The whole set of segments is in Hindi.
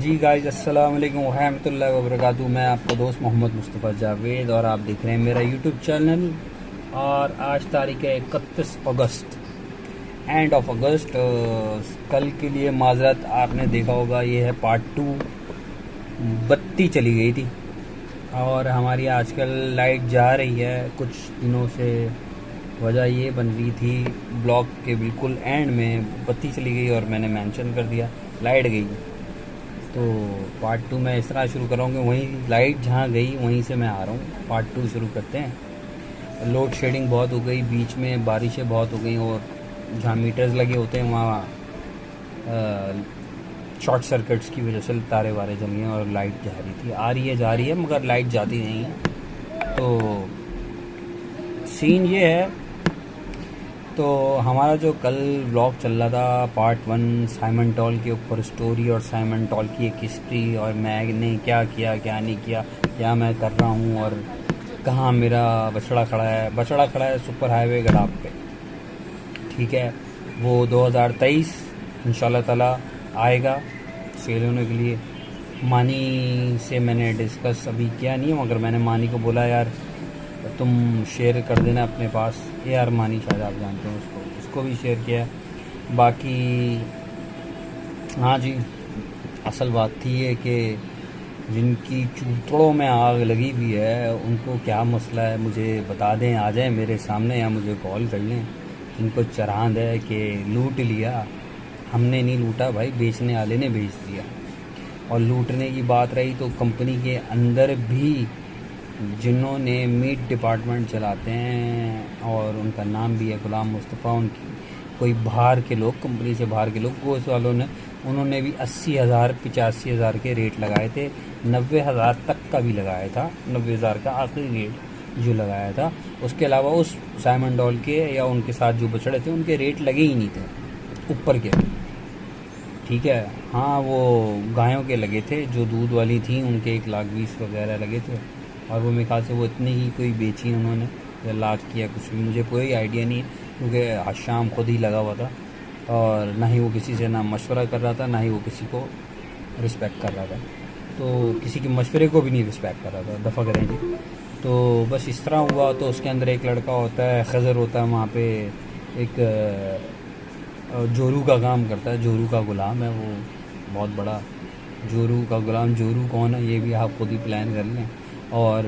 जी गाइस, अस्सलाम वालेकुम रहमतुल्लाहि व बरकातहू। मैं आपका दोस्त मोहम्मद मुस्तफ़ा जावेद और आप देख रहे हैं मेरा यूट्यूब चैनल। और आज तारीख है 31 अगस्त, एंड ऑफ अगस्त। कल के लिए माजरत, आपने देखा होगा ये है पार्ट 2। बत्ती चली गई थी और हमारी आजकल लाइट जा रही है कुछ दिनों से। वजह ये बन रही थी, ब्लॉक के बिल्कुल एंड में बत्ती चली गई और मैंने मेंशन कर दिया लाइट गई। तो पार्ट 2 मैं इस तरह शुरू कराऊँगी, वहीं लाइट जहाँ गई वहीं से मैं आ रहा हूँ। पार्ट 2 शुरू करते हैं। लोड शेडिंग बहुत हो गई, बीच में बारिशें बहुत हो गई और जहाँ मीटर्स लगे होते हैं वहाँ शॉर्ट सर्किट्स की वजह से तारे वारे जल गए और लाइट जा रही थी, आ रही है जा रही है मगर लाइट जाती नहीं है। तो सीन ये है। तो हमारा जो कल व्लॉग चल रहा था पार्ट 1 साइमन टॉल के ऊपर, स्टोरी और साइमन टॉल की एक हिस्ट्री, और मैंने क्या किया क्या नहीं किया, क्या मैं कर रहा हूँ और कहाँ मेरा बछड़ा खड़ा है। बछड़ा खड़ा है सुपर हाईवे गडाप पे, ठीक है। वो 2023 इंशाल्लाह ताला आएगा सेल होने के लिए। मानी से मैंने डिस्कस अभी किया नहीं, मगर मैंने मानी को बोला यार तुम शेयर कर देना अपने पास। यार मानी शायद आप जानते हो उसको भी शेयर किया है। बाकी हाँ जी, असल बात थी ये कि जिनकी चूतड़ों में आग लगी हुई है उनको क्या मसला है मुझे बता दें, आ जाएं मेरे सामने या मुझे कॉल कर लें। जिनको चरांद है कि लूट लिया, हमने नहीं लूटा भाई, बेचने वाले ने बेच दिया। और लूटने की बात रही तो कंपनी के अंदर भी जिन्होंने मीट डिपार्टमेंट चलाते हैं और उनका नाम भी है गुलाम मुस्तफ़ा, उनकी कोई बाहर के लोग, कंपनी से बाहर के लोग, गोश्त वालों ने, उन्होंने भी 80,000 85,000 के रेट लगाए थे। 90,000 तक का भी लगाया था, 90,000 का आखिरी रेट जो लगाया था। उसके अलावा उस साइमन डॉल के या उनके साथ जो बछड़े थे उनके रेट लगे ही नहीं थे ऊपर के, ठीक है। हाँ, वो गायों के लगे थे जो दूध वाली थी, उनके 1,20,000 वगैरह लगे थे। और वो मेरे ख्याल से वो इतने ही कोई बेची उन्होंने या लाख किया, कुछ भी मुझे कोई आइडिया नहीं है क्योंकि आज शाम खुद ही लगा हुआ था और ना ही वो किसी से ना मशवरा कर रहा था, ना ही वो किसी को रिस्पेक्ट कर रहा था। तो किसी के मशवरे को भी नहीं रिस्पेक्ट कर रहा था, दफ़ा करें जी। तो बस इस तरह हुआ। तो उसके अंदर एक लड़का होता है, खज़र होता है वहाँ पे, एक जोरू का काम करता है, जोरू का गुलाम है वो, बहुत बड़ा जोरू का गुलाम। जोरू कौन है ये भी आप खुद ही प्लान कर लें। और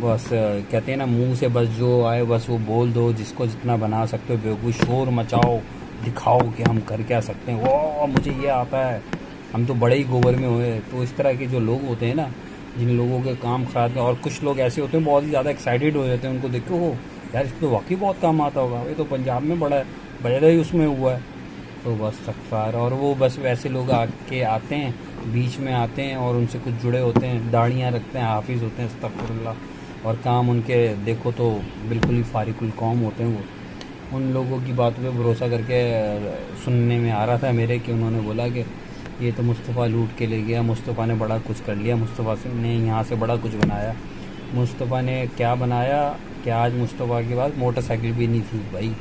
बस कहते हैं ना, मुंह से बस जो आए बस वो बोल दो, जिसको जितना बना सकते हो बेवकूफ़, शोर मचाओ, दिखाओ कि हम कर क्या सकते हैं, वो मुझे ये आता है, हम तो बड़े ही गोबर में हुए। तो इस तरह के जो लोग होते हैं ना, जिन लोगों के काम खराब है, और कुछ लोग ऐसे होते हैं बहुत ही ज़्यादा एक्साइटेड हो जाते हैं, उनको देखो हो यार इसको तो वाकई बहुत काम आता होगा, ये तो पंजाब में बड़ा बड़ा ही उसमें हुआ है। तो बस तकफार। और वो बस वैसे लोग आके आते हैं, बीच में आते हैं और उनसे कुछ जुड़े होते हैं, दाढ़ियाँ रखते हैं, हाफिज़ होते हैं, अस्तगफुरुल्लाह। और काम उनके देखो तो बिल्कुल ही फारिकुल कौम होते हैं वो। उन लोगों की बातों पे भरोसा करके सुनने में आ रहा था मेरे कि उन्होंने बोला कि ये तो मुस्तफ़ा लूट के ले गया, मुस्तफ़ा ने बड़ा कुछ कर लिया, मुस्तफ़ा से ने यहाँ से बड़ा कुछ बनाया। मुस्तफ़ा ने क्या बनाया कि आज मुस्तफ़ा के पास मोटरसाइकिल भी नहीं थी भाई।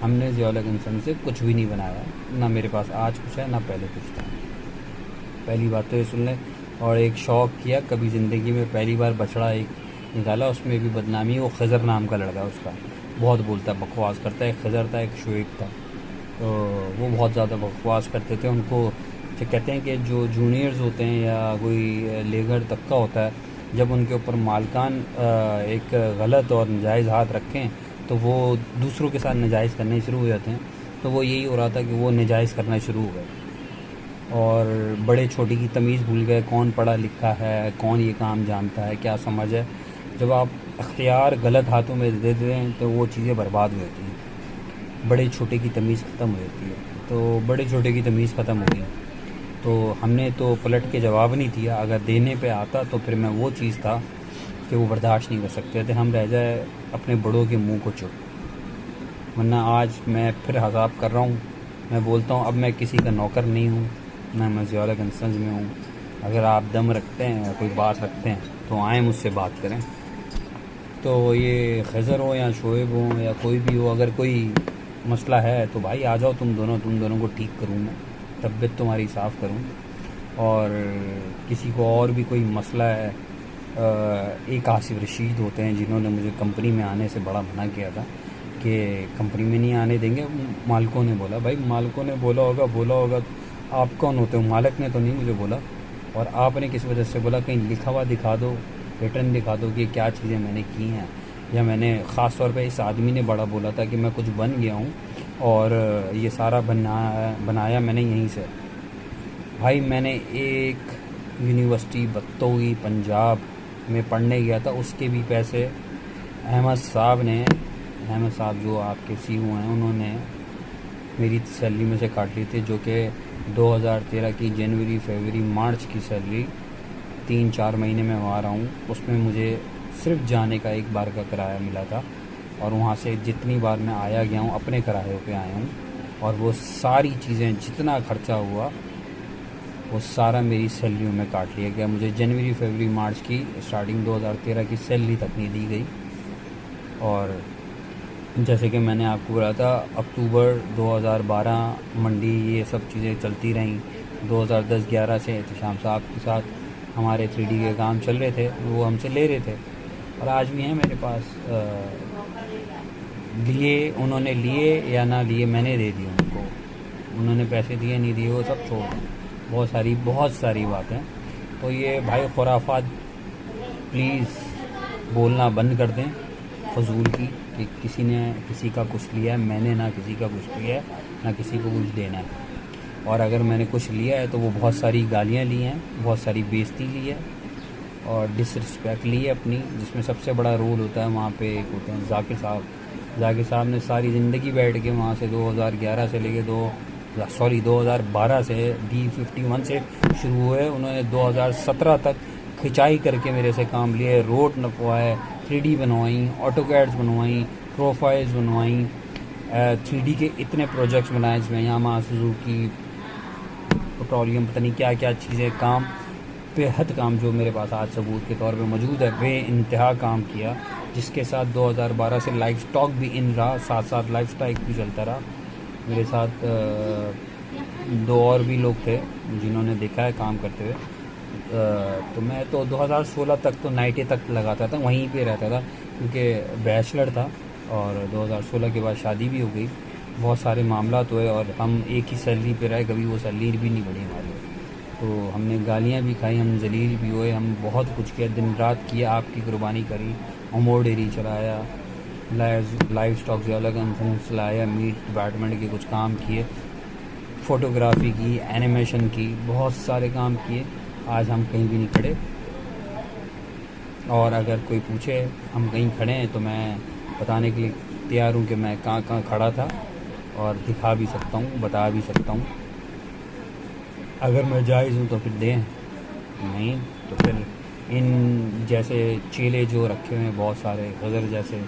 हमने ज़ियाउल इंसान से कुछ भी नहीं बनाया, ना मेरे पास आज कुछ है ना पहले कुछ था। पहली बात तो ये सुन लें। और एक शौक़ किया कभी ज़िंदगी में, पहली बार बछड़ा एक निकाला, उसमें भी बदनामी। वो खज़र नाम का लड़का, उसका बहुत बोलता है, बकवास करता है। एक खज़र था, एक शुएब था, तो वो बहुत ज़्यादा बकवास करते थे। उनको जो कहते हैं कि जो जूनियर्स होते हैं या कोई लेगर तबका होता है, जब उनके ऊपर मालकान एक गलत और नाजायज़ हाथ रखें तो वो दूसरों के साथ नाजायज़ करने शुरू हो जाते हैं। तो वो यही हो रहा था कि वो नाजायज़ करना शुरू हो गए और बड़े छोटे की तमीज़ भूल गए, कौन पढ़ा लिखा है, कौन ये काम जानता है, क्या समझ है। जब आप अख्तियार गलत हाथों में दे दें तो वो चीज़ें बर्बाद हो जाती हैं, बड़े छोटे की तमीज़ ख़त्म हो जाती है। तो बड़े छोटे की तमीज़ ख़त्म हो गई। तो हमने तो पलट के जवाब नहीं दिया, अगर देने पे आता तो फिर मैं वो चीज़ था कि वो बर्दाश्त नहीं कर सकते थे, हम रह जाए अपने बड़ों के मुंह को चुप। वरना आज मैं फिर हसाब कर रहा हूँ, मैं बोलता हूँ अब मैं किसी का नौकर नहीं हूँ, ना मैं ज़ियाउल इंसान में हूँ। अगर आप दम रखते हैं या कोई बात रखते हैं तो आएँ मुझसे बात करें। तो ये खज़र हो या शोएब हो या कोई भी हो, अगर कोई मसला है तो भाई आ जाओ तुम दोनों को ठीक करूँ मैं, तबीयत तुम्हारी साफ़ करूँ। और किसी को और भी कोई मसला है, एक आसिफ रशीद होते हैं जिन्होंने मुझे कंपनी में आने से बड़ा मना किया था कि कंपनी में नहीं आने देंगे। मालिकों ने बोला, भाई मालिकों ने बोला होगा, आप कौन होते हो? मालिक ने तो नहीं मुझे बोला। और आपने किस वजह से बोला? कहीं लिखा हुआ दिखा दो, रिटर्न दिखा दो कि क्या चीज़ें मैंने की हैं, या मैंने ख़ास तौर पे इस आदमी ने बड़ा बोला था कि मैं कुछ बन गया हूँ और ये सारा बनाया मैंने यहीं से। भाई मैंने एक यूनिवर्सिटी बत्तोई पंजाब में पढ़ने गया था, उसके भी पैसे अहमद साहब जो आपके सीईओ हैं, उन्होंने मेरी सैलरी में से काट ली थी, जो कि 2013 की जनवरी, फरवरी, मार्च की सैलरी 3-4 महीने में वहाँ रहा हूँ। उसमें मुझे सिर्फ जाने का एक बार का किराया मिला था, और वहाँ से जितनी बार मैं आया गया हूँ अपने किराए पे आया हूँ, और वो सारी चीज़ें जितना खर्चा हुआ वो सारा मेरी सैलरी में काट लिया गया। मुझे जनवरी, फरवरी, मार्च की स्टार्टिंग 2013 की सैलरी तक नहीं दी गई। और जैसे कि मैंने आपको बताया था, अक्टूबर 2012 मंडी ये सब चीज़ें चलती रहीं। 2010-11 से एहतशाम साहब के साथ हमारे 3D के काम चल रहे थे, वो हमसे ले रहे थे, और आज भी हैं मेरे पास। उन्होंने लिए या ना लिए, मैंने दे दिए उनको। उन्होंने पैसे दिए नहीं दिए वो सब छोड़ दें, बहुत सारी बातें। तो ये भाई खुराफात प्लीज़ बोलना बंद कर दें, फजूल की, कि किसी ने किसी का कुछ लिया है। मैंने ना किसी का कुछ लिया है, ना किसी को कुछ देना है। और अगर मैंने कुछ लिया है तो वो बहुत सारी गालियाँ ली हैं, बहुत सारी बेइज्जती ली है और डिसरिस्पेक्ट ली है अपनी, जिसमें सबसे बड़ा रोल होता है वहाँ पे एक होते हैं जाकिर साहब ने सारी ज़िंदगी बैठ के वहाँ से 2011 से लेके 2012 से D51 से शुरू हुए, उन्होंने 2017 तक खिंचाई करके मेरे से काम लिए, रोड नपवाए, 3D बनवाई, ऑटोकैड्स बनवाई, प्रोफाइल्स बनवाई, 3D के इतने प्रोजेक्ट्स बनाए जिसमें यामाहा, सुजुकी, पेट्रोलियम, पता नहीं क्या क्या चीज़ें, काम बेहद काम जो मेरे पास आज सबूत के तौर पे मौजूद है, बेइंतहा काम किया, जिसके साथ 2012 से लाइफ स्टॉक भी इन रहा, साथ साथ लाइफ स्टॉक भी चलता रहा। मेरे साथ 2 और भी लोग थे जिन्होंने देखा है काम करते हुए। तो मैं तो 2016 तक तो नाइटे तक लगाता था, वहीं पे रहता था क्योंकि बैचलर था, और 2016 के बाद शादी भी हो गई, बहुत सारे मामला हुए, और हम एक ही सैलरी पे रहे, कभी वो सैलरी भी नहीं बढ़ी हमारी। तो हमने गालियाँ भी खाई, हम जलील भी हुए, हम बहुत कुछ किया, दिन रात किया, आपकी कुर्बानी करी, अमोर डेयरी चलाया, लाइव स्टॉक से अलग चलाया, मीट डिपार्टमेंट के कुछ काम किए, फ़ोटोग्राफी की, एनिमेशन की, बहुत सारे काम किए। आज हम कहीं भी नहीं खड़े, और अगर कोई पूछे हम कहीं खड़े हैं तो मैं बताने के लिए तैयार हूँ कि मैं कहाँ खड़ा था, और दिखा भी सकता हूँ, बता भी सकता हूँ। अगर मैं जायज़ हूँ तो फिर दें, नहीं तो फिर इन जैसे चेले जो रखे हुए हैं बहुत सारे, गज़र जैसे,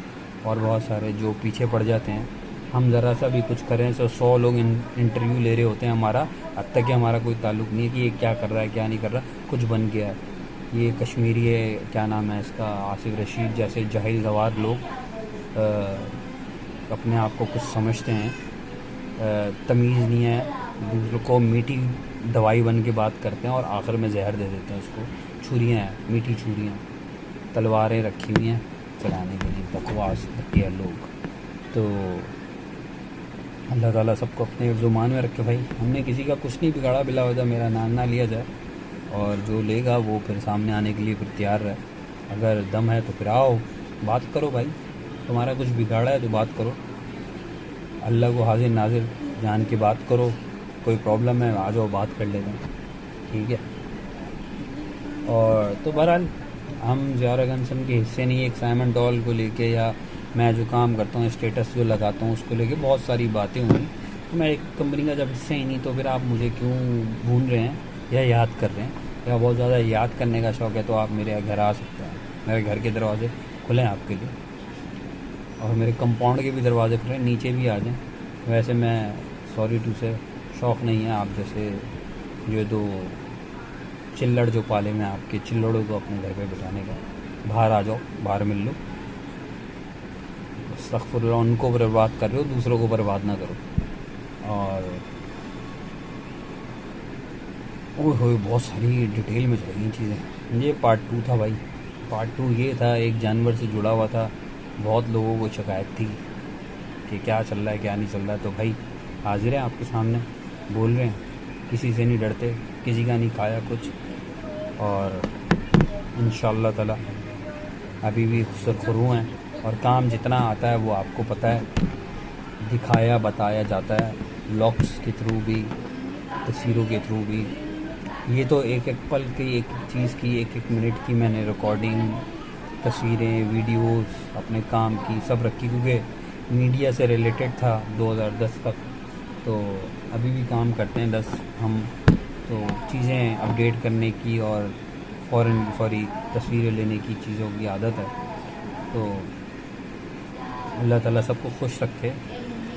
और बहुत सारे जो पीछे पड़ जाते हैं। हम ज़रा सा भी कुछ करें तो 100 लोग इंटरव्यू ले रहे होते हैं हमारा, अब तक कि हमारा कोई ताल्लुक़ नहीं है कि ये क्या कर रहा है, क्या नहीं कर रहा, कुछ बन गया है। ये कश्मीरी है, क्या नाम है इसका, आसिफ रशीद जैसे जाहिल गवार लोग अपने आप को कुछ समझते हैं, तमीज़ नहीं है, दूसरों को मीठी दवाई बन के बात करते हैं और आखिर में जहर दे देते हैं उसको। छुरियाँ हैं, मीठी छुरियाँ, तलवारें रखी हुई हैं चलाने के लिए, बकवास घटिया लोग। तो अल्लाह ताला सबको अपने ज़ुबान में रखे। भाई हमने किसी का कुछ नहीं बिगाड़ा, बिला वजह मेरा नाम ना लिया जाए, और जो लेगा वो फिर सामने आने के लिए फिर तैयार रहे। अगर दम है तो फिर आओ, बात करो भाई, तुम्हारा कुछ बिगाड़ा है तो बात करो, अल्लाह को हाजिर नाजिर जान के बात करो। कोई प्रॉब्लम है आ जाओ, बात कर लेते हैं, ठीक है। और तो बहरहाल हम ज़ियारा गंसन के हिस्से नहीं, एक साइमन डॉल को लेके, या मैं जो काम करता हूँ, स्टेटस जो लगाता हूँ, उसको लेके बहुत सारी बातें हुई। तो मैं एक कंपनी का जब हिस्सा ही नहीं, तो फिर आप मुझे क्यों भूल रहे हैं या याद कर रहे हैं, या बहुत ज़्यादा याद करने का शौक़ है तो आप मेरे घर आ सकते हैं। मेरे घर के दरवाजे खुले हैं आपके लिए, और मेरे कंपाउंड के भी दरवाजे खुले हैं, नीचे भी आ जाएँ। वैसे मैं सॉरी टू से शौक़ नहीं है आप जैसे जो 2 चिल्लड़ जो पाले में, आपके चिल्लड़ों को अपने घर पे बिठाने का। बाहर आ जाओ, बाहर मिल लो, अस्तग़फिरुल्लाह, उनको बर्बाद कर रहे हो, दूसरों को बर्बाद ना करो। और ओह हो, बहुत सारी डिटेल में चल गई चीज़ें। ये पार्ट 2 था भाई। पार्ट 2 ये था, एक जानवर से जुड़ा हुआ था। बहुत लोगों को शिकायत थी कि क्या चल रहा है क्या नहीं चल रहा है, तो भाई हाजिर हैं आपके सामने, बोल रहे हैं, किसी से नहीं डरते, किसी का नहीं खाया कुछ। और इंशाअल्लाह ताला अभी भी सुरखरू हैं, और काम जितना आता है वो आपको पता है, दिखाया बताया जाता है, व्लॉग्स के थ्रू भी, तस्वीरों के थ्रू भी। ये तो एक एक पल की, एक एक चीज़ की, एक एक मिनट की मैंने रिकॉर्डिंग, तस्वीरें, वीडियोस अपने काम की सब रखी, क्योंकि मीडिया से रिलेटेड था 2010 तक। तो अभी भी काम करते हैं 10 हम, तो चीज़ें अपडेट करने की और फ़ौरी तस्वीरें लेने की चीज़ों की आदत है। तो अल्लाह ताला सबको खुश रखे।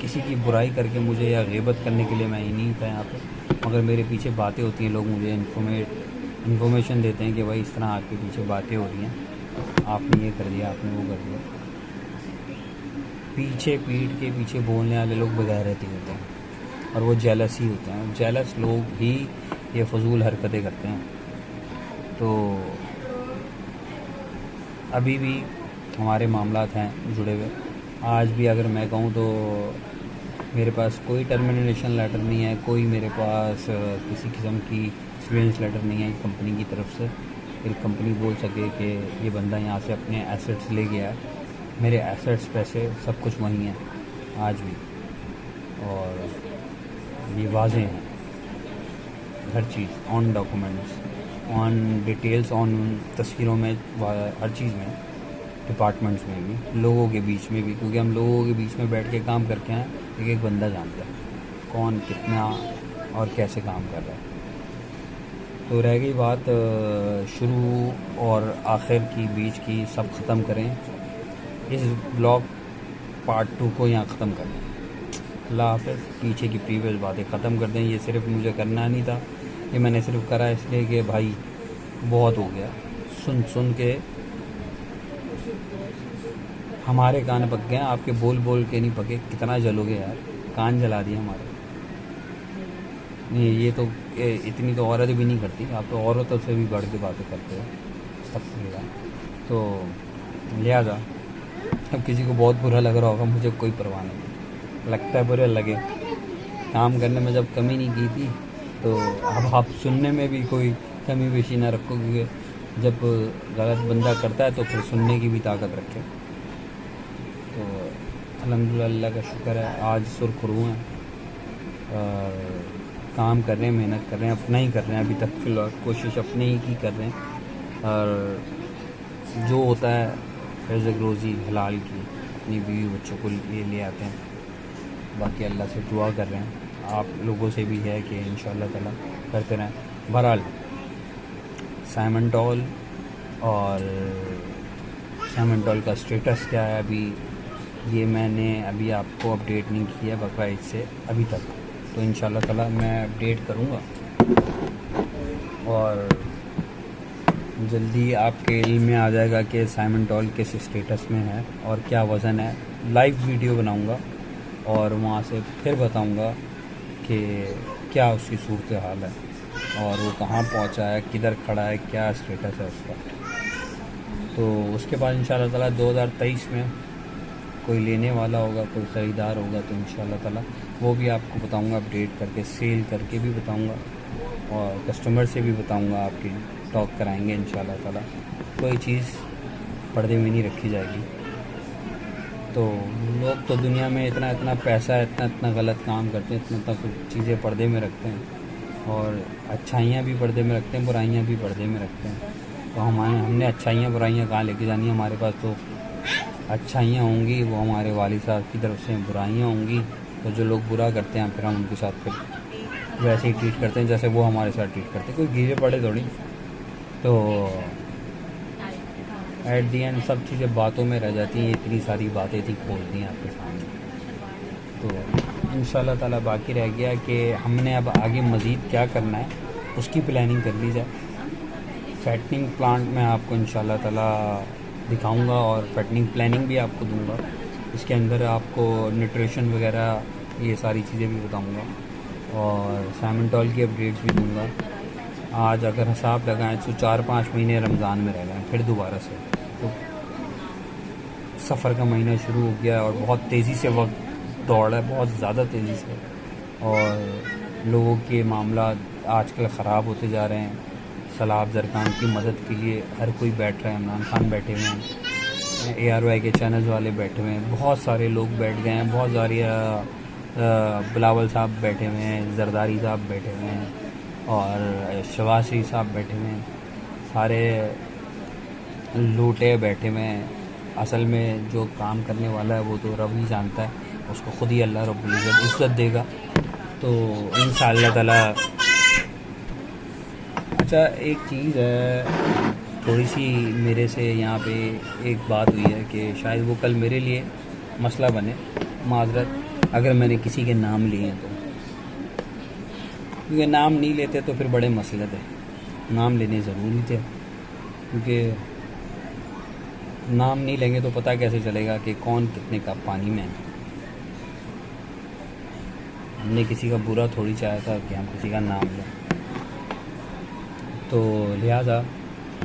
किसी की बुराई करके मुझे या ग़ीबत करने के लिए मैं ही नहीं था यहाँ पे, मगर मेरे पीछे बातें होती हैं, लोग मुझे इन्फॉर्मेशन देते हैं कि भाई इस तरह आपके पीछे बातें हो रही हैं, आपने ये कर दिया, आपने वो कर दिया। पीछे पीठ के पीछे बोलने वाले लोग बगैरती होते हैं, और वो जेलस ही होते हैं। जेलस लोग ही ये फजूल हरकतें करते हैं। तो अभी भी हमारे मामलात हैं जुड़े हुए। आज भी अगर मैं कहूँ तो मेरे पास कोई टर्मिनेशन लेटर नहीं है, कोई मेरे पास किसी किस्म की एक्सपीरियंस लेटर नहीं है कंपनी की तरफ से, फिर कंपनी बोल सके कि ये बंदा यहाँ से अपने एसेट्स ले गया है। मेरे एसेट्स, पैसे, सब कुछ वहीं हैं आज भी, और ये वाज़ेह हैं हर चीज़, on documents, on details, on तस्वीरों में, हर चीज़ में, डिपार्टमेंट्स में भी, लोगों के बीच में भी, क्योंकि हम लोगों के बीच में बैठ के काम करके हैं। एक एक बंदा जानता है कौन कितना और कैसे काम कर रहा है। तो रह गई बात शुरू और आखिर की, बीच की, सब ख़त्म करें। इस ब्लॉग पार्ट 2 को यहाँ ख़त्म करें। अल्लाह हाफ़िज़। पीछे की प्रीवियस बातें ख़त्म कर दें। ये सिर्फ मुझे करना नहीं था, ये मैंने सिर्फ करा इसलिए कि भाई बहुत हो गया, सुन सुन के हमारे कान पक गए। आपके बोल बोल के नहीं पके, कितना जलोगे यार, कान जला दिए हमारे। नहीं, ये तो इतनी तो औरत भी नहीं करती, आप तो औरतों से भी बढ़ के बातें करते हो, अस्तग़फिरुल्लाह। तो लिहाजा अब किसी को बहुत बुरा लग रहा होगा, मुझे कोई परवाह नहीं, लगता है बुरा लगे, काम करने में जब कमी नहीं की थी, तो अब आप सुनने में भी कोई कमी बेशी ना रखो, क्योंकि जब गलत बंदा करता है तो फिर सुनने की भी ताकत रखे। तो अल्हम्दुलिल्लाह का शुक्र है, आज सुरखरू हैं, काम कर रहे हैं, मेहनत कर रहे हैं, अपना ही कर रहे हैं। अभी तक फ़िलहाल कोशिश अपने ही की कर रहे हैं, और जो होता है रिज़्क़ रोज़ी हलाल की अपनी बीवी बच्चों को ले आते हैं। बाकी अल्लाह से दुआ कर रहे हैं, आप लोगों से भी है कि इंशाअल्लाह ताला करते रहें। बहरहाल साइमंटॉल और साइमंटॉल का स्टेटस क्या है अभी, ये मैंने अभी आपको अपडेट नहीं किया बकरा ईद से अभी तक, तो इंशाअल्लाह ताला मैं अपडेट करूँगा, और जल्दी आपके इल्म में आ जाएगा कि साइमंटॉल किस स्टेटस में है और क्या वज़न है। लाइव वीडियो बनाऊँगा और वहाँ से फिर बताऊँगा कि क्या उसकी सूरत हाल है, और वो कहाँ पहुँचा है, किधर खड़ा है, क्या स्टेटस है उसका। तो उसके बाद इंशाअल्लाह ताला 2023 में कोई लेने वाला होगा, कोई ख़रीदार होगा, तो इंशाअल्लाह ताला वो भी आपको बताऊंगा, अपडेट करके, सेल करके भी बताऊंगा, और कस्टमर से भी बताऊंगा, आपकी टॉक कराएंगे इंशाअल्लाह ताला। कोई चीज़ पर्दे में नहीं रखी जाएगी। तो लोग तो दुनिया में इतना इतना पैसा, इतना इतना गलत काम करते हैं, इतना इतना कुछ चीज़ें पर्दे में रखते हैं, और अच्छाइयाँ भी पर्दे में रखते हैं, बुराइयाँ भी पर्दे में रखते हैं। तो हमने अच्छाइयाँ बुराइयाँ कहाँ लेके जानी है? हमारे पास तो अच्छाइयाँ होंगी, वो हमारे वालिद साहब की तरफ से, बुराइयाँ होंगी तो जो लोग बुरा करते हैं फिर हम उनके साथ फिर वैसे ही ट्रीट करते हैं जैसे वो हमारे साथ ट्रीट करते हैं। कोई गिरे पड़े थोड़ी। तो एट दी एंड सब चीज़ें बातों में रह जाती हैं। इतनी सारी बातें थी खोल दी आपके सामने। तो इंशाअल्लाह ताला बाकी रह गया कि हमने अब आगे मज़ीद क्या करना है, उसकी प्लानिंग कर ली जाए। फैटनिंग प्लांट में आपको इंशाअल्लाह ताला दिखाऊंगा, और फैटनिंग प्लानिंग भी आपको दूंगा। इसके अंदर आपको न्यूट्रिशन वगैरह ये सारी चीज़ें भी बताऊंगा, और साइमंटॉल की अपडेट्स भी दूंगा। आज अगर हिसाब लगाएं तो 4-5 महीने रमज़ान में रह गए, फिर दोबारा से तो सफ़र का महीना शुरू हो गया और बहुत तेज़ी से वक्त दौड़ है, बहुत ज़्यादा तेज़ी से, और लोगों के मामला आजकल ख़राब होते जा रहे हैं। सलाब ज़रकान की मदद के लिए हर कोई बैठ रहा है, इमरान खान बैठे हुए हैं, ARY के चैनल्स वाले बैठे हुए हैं, बहुत सारे लोग बैठ गए हैं, बहुत सारे बिलावल साहब बैठे हुए हैं, जरदारी साहब बैठे हुए हैं और शहबाज शरीफ साहब बैठे हुए हैं, सारे लूटे बैठे हुए हैं। असल में जो काम करने वाला है वो तो रब ही जानता है, उसको ख़ुद ही अल्लाह रब्बुल इज़्ज़त देगा। तो इंशाअल्लाह ताला। अच्छा, एक चीज़ है, थोड़ी सी मेरे से यहाँ पे एक बात हुई है कि शायद वो कल मेरे लिए मसला बने, माज़रत अगर मैंने किसी के नाम लिए तो, क्योंकि नाम नहीं लेते तो फिर बड़े मसले थे, नाम लेने ज़रूरी थे, क्योंकि नाम नहीं लेंगे तो पता कैसे चलेगा कि कौन कितने का पानी में है। हमने किसी का बुरा थोड़ी चाहा था कि हम किसी का नाम लें, तो लिहाजा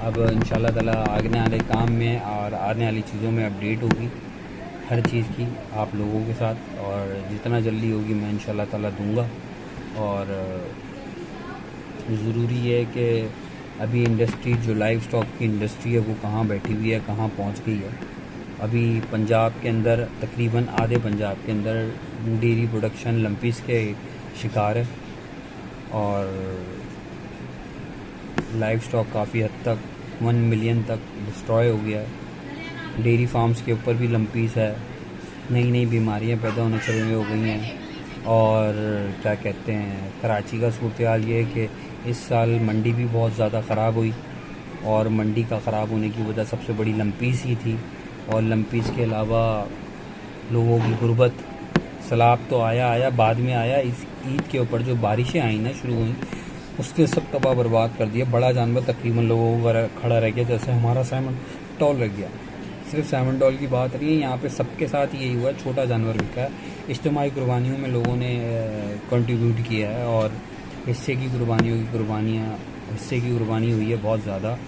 अब इंशाअल्लाह ताला आगे वाले काम में और आने वाली चीज़ों में अपडेट होगी हर चीज़ की आप लोगों के साथ, और जितना जल्दी होगी मैं इंशाअल्लाह ताला दूंगा। और ज़रूरी है कि अभी इंडस्ट्री जो लाइव स्टॉक की इंडस्ट्री है वो कहाँ बैठी हुई है, कहाँ पहुँच गई है। अभी पंजाब के अंदर तकरीबन आधे पंजाब के अंदर डेयरी प्रोडक्शन लंपीस के शिकार है, और लाइव स्टॉक काफ़ी हद तक 1 मिलियन तक डिस्ट्रॉय हो गया है। डेयरी फार्म्स के ऊपर भी लंपीस है, नई नई बीमारियां पैदा होने शुरू हो गई हैं। और क्या कहते हैं, कराची का सूरत हाल ये है कि इस साल मंडी भी बहुत ज़्यादा ख़राब हुई, और मंडी का ख़राब होने की वजह सबसे बड़ी लंपीस ही थी। और लंपीस के अलावा लोगों की गुर्बत, सैलाब तो आया बाद में आया, इस ईद के ऊपर जो बारिशें आई ना शुरू हुई, उसने सब तबाह बर्बाद कर दिया। बड़ा जानवर तकरीबन लोगों का खड़ा रह गया, जैसे हमारा सैमन टॉल रह गया। सिर्फ सैमन डॉल की बात नहीं है, यहाँ पे सबके साथ यही हुआ, छोटा जानवर बिका है। इज्तिमाई कुर्बानियों में लोगों ने कंट्रीब्यूट किया है, और हिस्से की कुर्बानी हुई है बहुत ज़्यादा।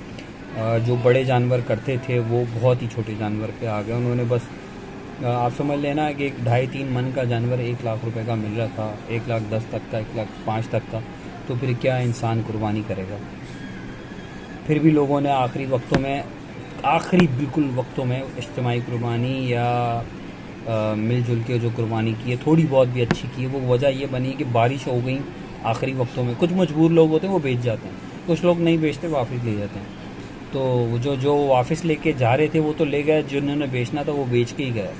जो बड़े जानवर करते थे वो बहुत ही छोटे जानवर पे आ गए। उन्होंने बस आप समझ लेना कि 2.5-3 मन का जानवर 1 लाख रुपए का मिल रहा था, 1,10,000 तक का, 1,05,000 तक का, तो फिर क्या इंसान कुर्बानी करेगा। फिर भी लोगों ने आखिरी बिल्कुल वक्तों में इज्तिमाई कुर्बानी या मिलजुल के जो कुर्बानी की है, थोड़ी बहुत भी अच्छी की है। वो वजह ये बनी कि बारिश हो गई आखिरी वक्तों में, कुछ मजबूर लोग होते हैं वो बेच जाते हैं, कुछ लोग नहीं बेचते, वापस ले जाते हैं। तो जो वापस लेके जा रहे थे वो तो ले गए, जिन्होंने बेचना था वो बेच के ही गए।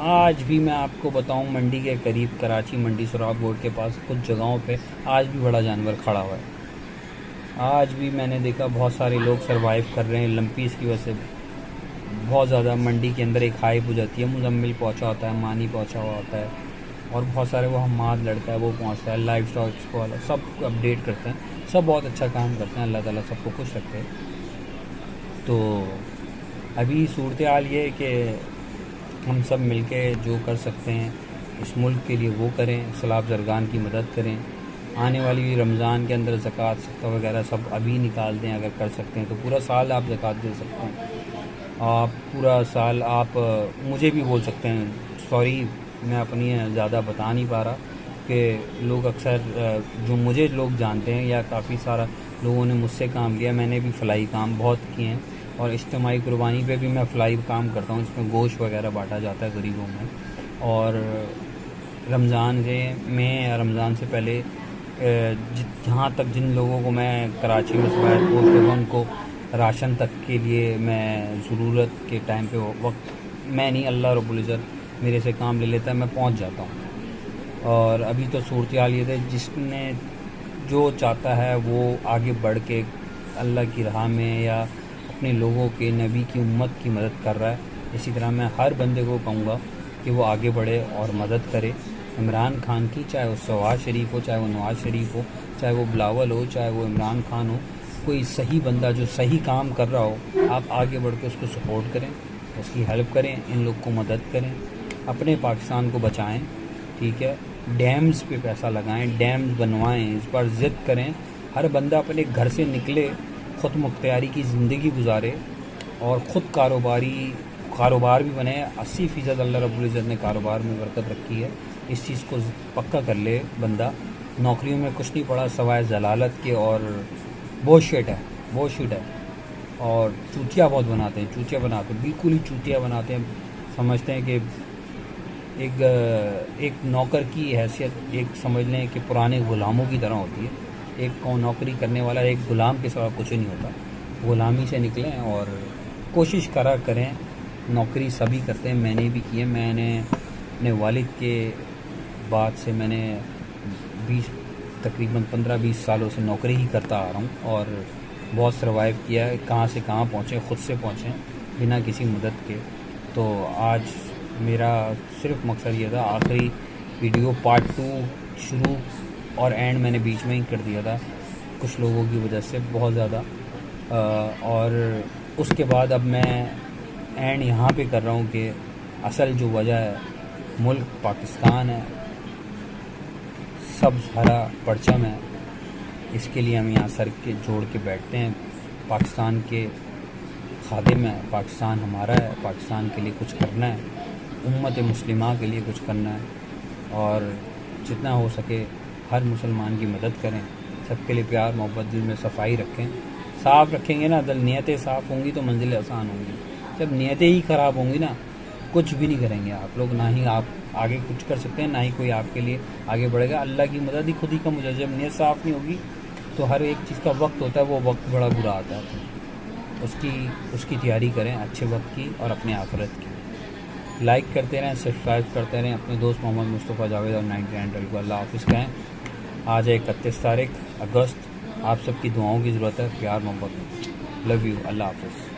आज भी मैं आपको बताऊं, मंडी के करीब कराची मंडी सुराब बोर्ड के पास कुछ जगहों पे आज भी बड़ा जानवर खड़ा हुआ है। आज भी मैंने देखा बहुत सारे लोग सरवाइव कर रहे हैं लंपीस की वजह से। बहुत ज़्यादा मंडी के अंदर एक हाइप हो जाती है, मुजम्मिल पहुंचा होता है, मानी पहुंचा हुआ होता है, और बहुत सारे वो हमाद लड़का है वो पहुंचता है, लाइव स्टॉक एक्सपो वाला सब अपडेट करते हैं, सब बहुत अच्छा काम करते हैं, अल्लाह ताला सबको खुश रखे। तो अभी सूरत हाल ये है कि हम सब मिलके जो कर सकते हैं इस मुल्क के लिए वो करें, सलाब ज़रगान की मदद करें। आने वाली रमज़ान के अंदर ज़कात सदका वगैरह सब अभी निकाल दें अगर कर सकते हैं तो। पूरा साल आप ज़कात दे सकते हैं, आप पूरा साल आप मुझे भी बोल सकते हैं। सॉरी, मैं अपनी ज़्यादा बता नहीं पा रहा कि लोग अक्सर जो मुझे लोग जानते हैं या काफ़ी सारा लोगों ने मुझसे काम लिया, मैंने भी फलाई काम बहुत किए हैं, और इज्तिमाई कुर्बानी पे भी मैं फलाई काम करता हूँ, इसमें गोश्त वगैरह बांटा जाता है गरीबों में। और रमज़ान रमज़ान से पहले जहाँ तक जिन लोगों को मैं कराची में सवार पोस्ट करता हूँ उनको राशन तक के लिए मैं ज़रूरत के टाइम पे वक्त मैं नहीं, अल्लाह रब्बुल इज़्ज़त मेरे से काम ले लेता है, मैं पहुँच जाता हूँ। और अभी तो सूरत हाल ये है, जिसने जो चाहता है वो आगे बढ़ के अल्लाह की राह में या अपने लोगों के नबी की उम्मत की मदद कर रहा है। इसी तरह मैं हर बंदे को कहूँगा कि वो आगे बढ़े और मदद करे इमरान खान की, चाहे वो शहबाज शरीफ हो, चाहे वो नवाज़ शरीफ हो, चाहे वो बिलावल हो, चाहे वो इमरान खान हो। कोई सही बंदा जो सही काम कर रहा हो, आप आगे बढ़ के उसको सपोर्ट करें, उसकी हेल्प करें, इन लोग को मदद करें, अपने पाकिस्तान को बचाएं। ठीक है, डैम्स पे पैसा लगाएं, डैम्स बनवाएं, इस पर ज़िद करें। हर बंदा अपने घर से निकले, ख़ुद मुख्तियारी की ज़िंदगी गुजारे और ख़ुद कारोबार भी बने। 80% अल्लाह रब्बुल इज़्ज़त ने कारोबार में बरकत रखी है। इस चीज़ को पक्का कर ले बंदा। नौकरियों में कुछ नहीं पड़ा सवाए जलालत के, और बहुत शिट है। और चूतिया बहुत बनाते हैं, बिल्कुल ही चूतिया बनाते हैं। समझते हैं कि एक नौकर की हैसियत एक समझ लें कि पुराने ग़ुलामों की तरह होती है। एक नौकरी करने वाला एक ग़ुलाम के सिवा कुछ नहीं होता। ग़ुलामी से निकलें और कोशिश करें। नौकरी सभी करते हैं, मैंने भी की है। मैंने अपने वालिद के बाद से मैंने तकरीबन 15-20 सालों से नौकरी ही करता आ रहा हूँ और बहुत सर्वाइव किया है। कहाँ से कहाँ पहुँचे, ख़ुद से पहुँचे बिना किसी मदद के। तो आज मेरा सिर्फ मकसद ये था। आखिरी वीडियो पार्ट 2 शुरू और एंड मैंने बीच में ही कर दिया था कुछ लोगों की वजह से, बहुत ज़्यादा। और उसके बाद अब मैं एंड यहाँ पे कर रहा हूँ कि असल जो वजह है, मुल्क पाकिस्तान है, सब हरा परचम है। इसके लिए हम यहाँ सर के जोड़ के बैठते हैं। पाकिस्तान के खादिम है, पाकिस्तान हमारा है, पाकिस्तान के लिए कुछ करना है, उम्मत मुस्लिमा के लिए कुछ करना है। और जितना हो सके हर मुसलमान की मदद करें, सबके लिए प्यार मोहब्बत, दिल में सफाई रखें। साफ़ रखेंगे ना दिल, नीयतें साफ़ होंगी तो मंजिलें आसान होंगी। जब नीयतें ही ख़राब होंगी ना, कुछ भी नहीं करेंगे आप लोग, ना ही आप आगे कुछ कर सकते हैं, ना ही कोई आपके लिए आगे बढ़ेगा। अल्लाह की मदद ही खुद ही कम हो जाए। जब नीयत साफ़ नहीं होगी तो हर एक चीज़ का वक्त होता है, वो वक्त बड़ा बुरा आता है। उसकी तैयारी करें अच्छे वक्त की और अपने आखिरत की। लाइक करते रहें, सब्सक्राइब करते रहें। अपने दोस्त मोहम्मद मुस्तफ़ा जावेद और 99 को अल्लाह हाफ़िज़ कहें। आज है 31 तारीख अगस्त। आप सबकी दुआओं की ज़रूरत है, प्यार मोहब्बत। लव यू, अल्लाह हाफ़िज़।